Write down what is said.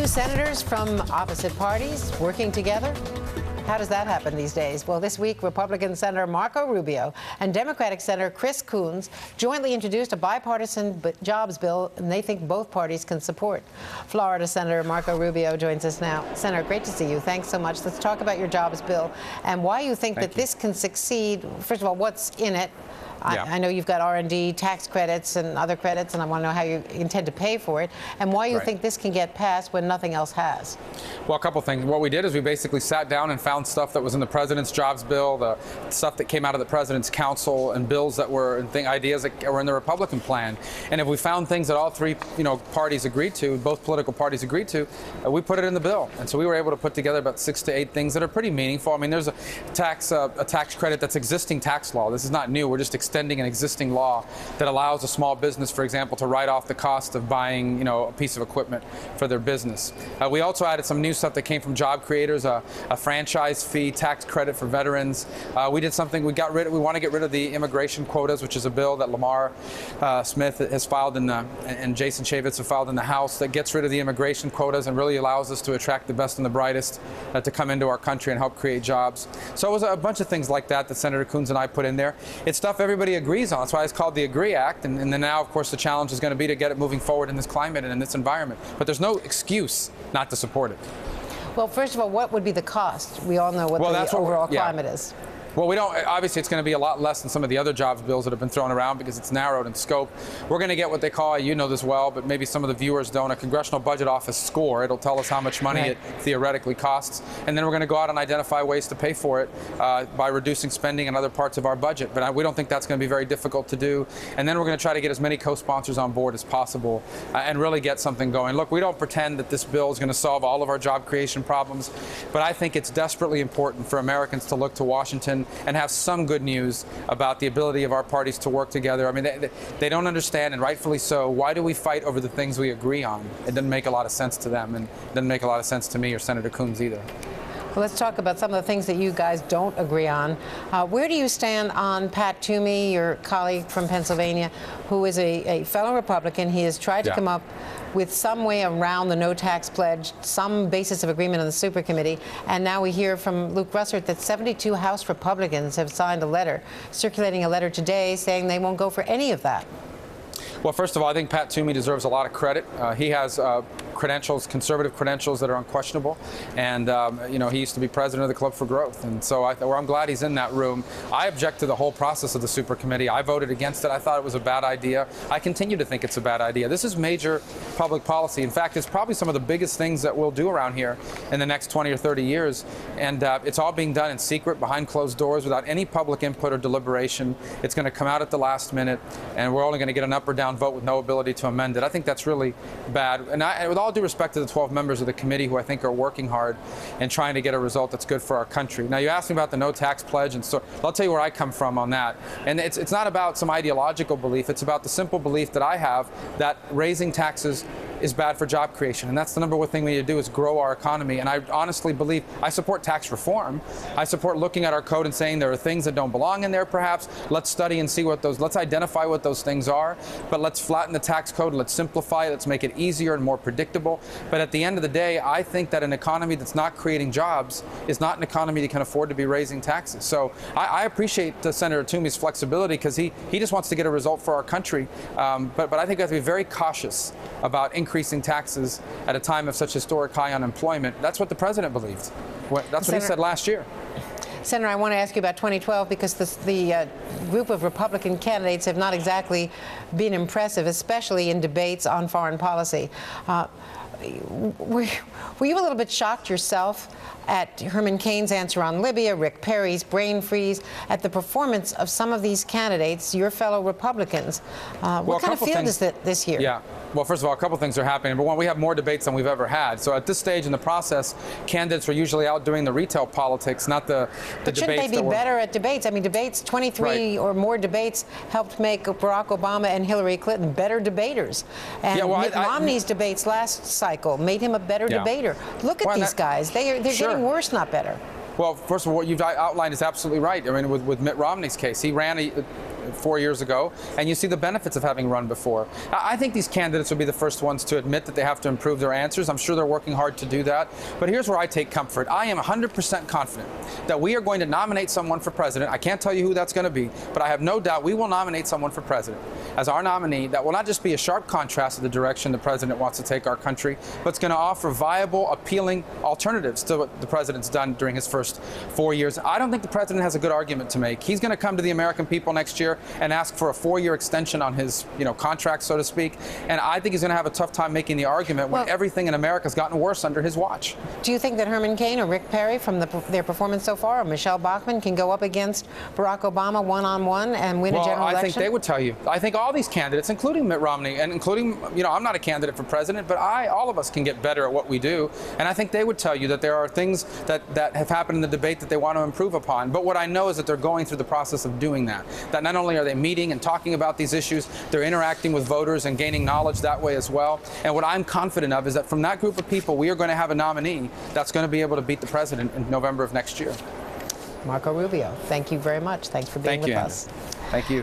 Two senators from opposite parties working together? How does that happen these days? Well, this week, Republican Senator Marco Rubio and Democratic Senator Chris Coons jointly introduced a bipartisan jobs bill, and they think both parties can support. Florida Senator Marco Rubio joins us now. Senator, great to see you. Thanks so much. Let's talk about your jobs bill and why you think that this can succeed. First of all, what's in it? I know you've got R&D tax credits and other credits, and I want to know how you intend to pay for it, and why you think this can get passed when nothing else has. Well, a couple things. What we did is we basically sat down and found stuff that was in the president's jobs bill, the stuff that came out of the president's council, and bills that were, ideas that were in the Republican plan. And if we found things that all three, parties agreed to, both political parties agreed to, we put it in the bill. And so we were able to put together about 6 to 8 things that are pretty meaningful. I mean, there's a tax credit that's existing tax law. This is not new. We're just extending an existing law that allows a small business, for example, to write off the cost of buying, a piece of equipment for their business. We also added some new stuff that came from job creators, a franchise fee tax credit for veterans. We did something. We want to get rid of the immigration quotas, which is a bill that Lamar Smith has filed and Jason Chaffetz have filed in the House, that gets rid of the immigration quotas and really allows us to attract the best and the brightest to come into our country and help create jobs. So it was a bunch of things like that that Senator Coons and I put in there. It's stuff everybody agrees on. That's why it's called the AGREE Act. And then now, of course, the challenge is going to be to get it moving forward in this climate and in this environment. But there's no excuse not to support it. Well, first of all, what would be the cost? We all know what the overall climate is. Well, we don't. Obviously, it's going to be a lot less than some of the other jobs bills that have been thrown around because it's narrowed in scope. We're going to get what they call, you know this well, but maybe some of the viewers don't, a Congressional Budget Office score. It'll tell us how much money it theoretically costs. And then we're going to go out and identify ways to pay for it by reducing spending in other parts of our budget. But we don't think that's going to be very difficult to do. And then we're going to try to get as many co-sponsors on board as possible and really get something going. Look, we don't pretend that this bill is going to solve all of our job creation problems, but I think it's desperately important for Americans to look to Washington and have some good news about the ability of our parties to work together. I mean, they don't understand, and rightfully so, why do we fight over the things we agree on? It doesn't make a lot of sense to them, and it doesn't make a lot of sense to me or Senator Coons either. Well, let's talk about some of the things that you guys don't agree on. Where do you stand on Pat Toomey, your colleague from Pennsylvania, who is a fellow Republican? He has tried to come up with some way around the no tax pledge, some basis of agreement on the super committee. And now we hear from Luke Russert that 72 House Republicans have signed a letter, circulating a letter today saying they won't go for any of that. Well, first of all, I think Pat Toomey deserves a lot of credit. He has credentials, conservative credentials that are unquestionable, and he used to be president of the Club for Growth, and so I'm glad he's in that room. I object to the whole process of the super committee. I voted against it. I thought it was a bad idea. I continue to think it's a bad idea. This is major public policy. In fact, it's probably some of the biggest things that we'll do around here in the next 20 or 30 years, and it's all being done in secret, behind closed doors, without any public input or deliberation. It's going to come out at the last minute, and we're only going to get an up or down vote with no ability to amend it. I think that's really bad. And with all due respect to the 12 members of the committee who I think are working hard and trying to get a result that's good for our country. Now, you asked me about the no tax pledge, and so I'll tell you where I come from on that. And it's not about some ideological belief. It's about the simple belief that I have that raising taxes is bad for job creation. And that's the number one thing we need to do, is grow our economy. And I honestly believe, I support tax reform. I support looking at our code and saying there are things that don't belong in there perhaps. Let's study and see what let's identify what those things are. But let's flatten the tax code, let's simplify it, let's make it easier and more predictable. But at the end of the day, I think that an economy that's not creating jobs is not an economy that can afford to be raising taxes. So I appreciate Senator Toomey's flexibility, because he just wants to get a result for our country. But I think we have to be very cautious about increasing taxes at a time of such historic high unemployment. That's what the president believed. That's what he said last year. Senator, I want to ask you about 2012, because the group of Republican candidates have not exactly been impressive, especially in debates on foreign policy. Were you a little bit shocked yourself at Herman Cain's answer on Libya, Rick Perry's brain freeze, at the performance of some of these candidates, your fellow Republicans? What kind of field is it this year? Yeah. Well, first of all, a couple things are happening. But one, we have more debates than we've ever had. So at this stage in the process, candidates are usually out doing the retail politics, not the debates. But shouldn't they be better at debates? I mean, debates, 23 or more debates helped make Barack Obama and Hillary Clinton better debaters. And Mitt Romney's debates last cycle made him a better debater. Look at these guys. They're getting worse, not better. Well, first of all, what you've outlined is absolutely right. I mean, with Mitt Romney's case, he ran 4 years ago, and you see the benefits of having run before. I think these candidates will be the first ones to admit that they have to improve their answers. I'm sure they're working hard to do that. But here's where I take comfort. I am 100% confident that we are going to nominate someone for president. I can't tell you who that's going to be, but I have no doubt we will nominate someone for president as our nominee that will not just be a sharp contrast to the direction the president wants to take our country, but it's going to offer viable, appealing alternatives to what the president's done during his first 4 years. I don't think the president has a good argument to make. He's going to come to the American people next year and ask for a 4-year extension on his, contract, so to speak. And I think he's going to have a tough time making the argument when everything in America has gotten worse under his watch. Do you think that Herman Cain or Rick Perry, from their performance so far, or Michelle Bachmann, can go up against Barack Obama one-on-one and win a general election? I think they would tell you. I think all these candidates, including Mitt Romney, and including, I'm not a candidate for president, but all of us can get better at what we do. And I think they would tell you that there are things that have happened in the debate that they want to improve upon. But what I know is that they're going through the process of doing that. That not only are they meeting and talking about these issues, they're interacting with voters and gaining knowledge that way as well. And what I'm confident of is that from that group of people, we are going to have a nominee that's going to be able to beat the president in November of next year. Marco Rubio, thank you very much. Thanks for being with us. Thank you.